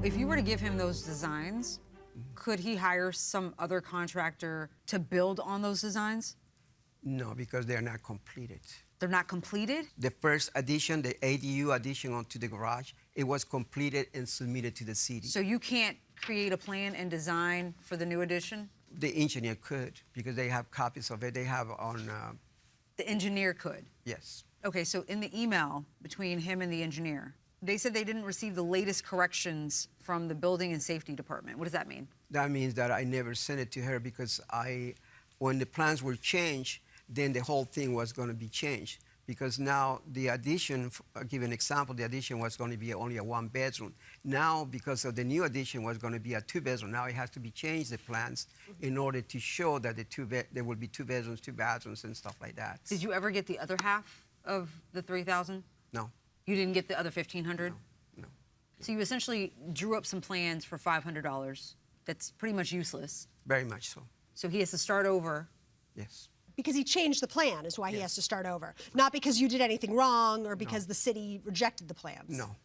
If you were to give him those designs, could he hire some other contractor to build on those designs? No, because they're not completed. They're not completed? The first addition, the ADU addition onto the garage, it was completed and submitted to the city. So you can't create a plan and design for the new addition? The engineer could, because they have copies of it. They have on... The engineer could? Yes. Okay, so in the email between him and the engineer, they said they didn't receive the latest corrections from the Building and Safety Department. What does that mean? That means that I never sent it to her because when the plans were changed, then the whole thing was going to be changed. Because now the addition, I'll give an example, the addition was going to be only a 1-bedroom. Now, because of the new addition was going to be a 2-bedroom, now it has to be changed, the plans, in order to show that there will be 2 bedrooms, 2 bathrooms, and stuff like that. Did you ever get the other half of the $3,000? No. You didn't get the other $1,500? No. So you essentially drew up some plans for $500. That's pretty much useless. Very much so. So he has to start over. Yes. Because he changed the plan is why he has to start over. Not because you did anything wrong or because the city rejected the plans. No.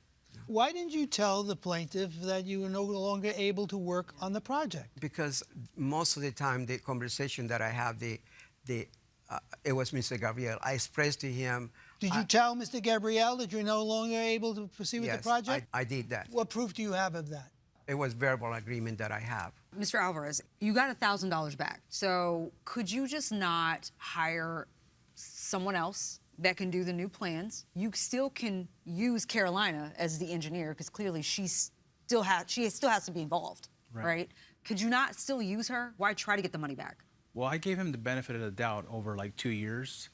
Why didn't you tell the plaintiff that you were no longer able to work on the project? Because most of the time, the conversation that I have, it was Mr. Gabriel. I expressed to him... Did you tell Mr. Gabriel that you're no longer able to proceed with the project? I did that. What proof do you have of that? It was verbal agreement that I have. Mr. Alvarez, you got $1,000 back. So could you just not hire someone else that can do the new plans? You still can use Carolina as the engineer because clearly she still has to be involved, right? Could you not still use her? Why try to get the money back? Well, I gave him the benefit of the doubt over like 2 years.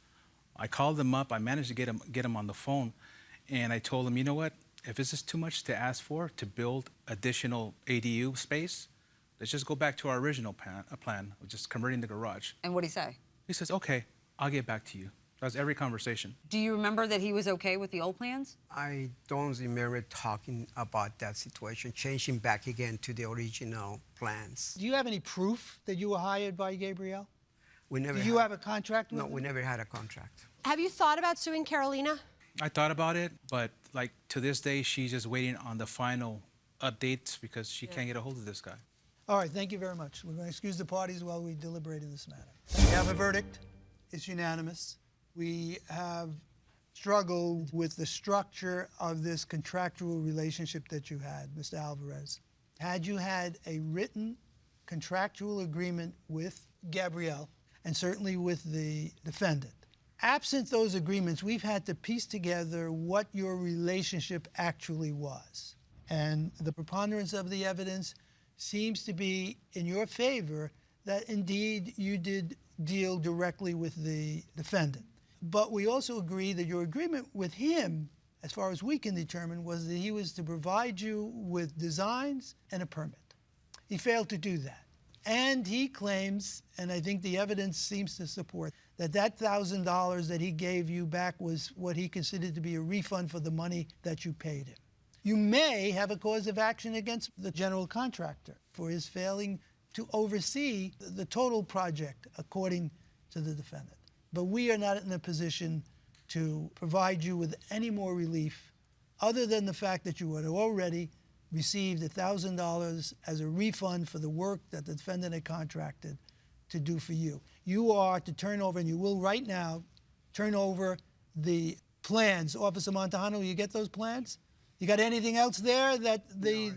I called him up. I managed to get him on the phone, and I told him, you know what? If this is too much to ask for to build additional ADU space, let's just go back to our original plan, which is converting the garage. And what'd he say? He says, okay, I'll get back to you. That was every conversation. Do you remember that he was okay with the old plans? I don't remember talking about that situation, changing back again to the original plans. Do you have any proof that you were hired by Gabriel? We never. Do you have a contract with him? No, we never had a contract. Have you thought about suing Carolina? I thought about it, but like to this day, she's just waiting on the final updates because she can't get a hold of this guy. All right, thank you very much. We're going to excuse the parties while we deliberate in this matter. We have a verdict. It's unanimous. We have struggled with the structure of this contractual relationship that you had, Mr. Alvarez. Had you had a written contractual agreement with Gabriel, and certainly with the defendant, absent those agreements, we've had to piece together what your relationship actually was. And the preponderance of the evidence seems to be in your favor that indeed you did deal directly with the defendant. But we also agree that your agreement with him, as far as we can determine, was that he was to provide you with designs and a permit. He failed to do that. And he claims, and I think the evidence seems to support, that $1,000 that he gave you back was what he considered to be a refund for the money that you paid him. You may have a cause of action against the general contractor for his failing to oversee the total project according to the defendant. But we are not in a position to provide you with any more relief other than the fact that you had already received $1,000 as a refund for the work that the defendant had contracted to do for you. You are to turn over, and you will right now, turn over the plans. Officer Montano, you get those plans? You got anything else there that the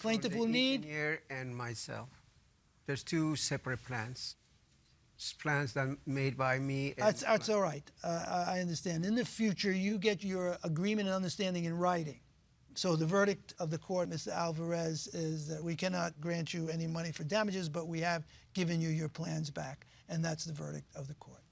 plaintiff will need? Engineer and myself. There's 2 separate plans. It's plans that are made by me. That's all right. I understand. In the future, you get your agreement and understanding in writing. So the verdict of the court, Mr. Alvarez, is that we cannot grant you any money for damages, but we have given you your plans back, and that's the verdict of the court.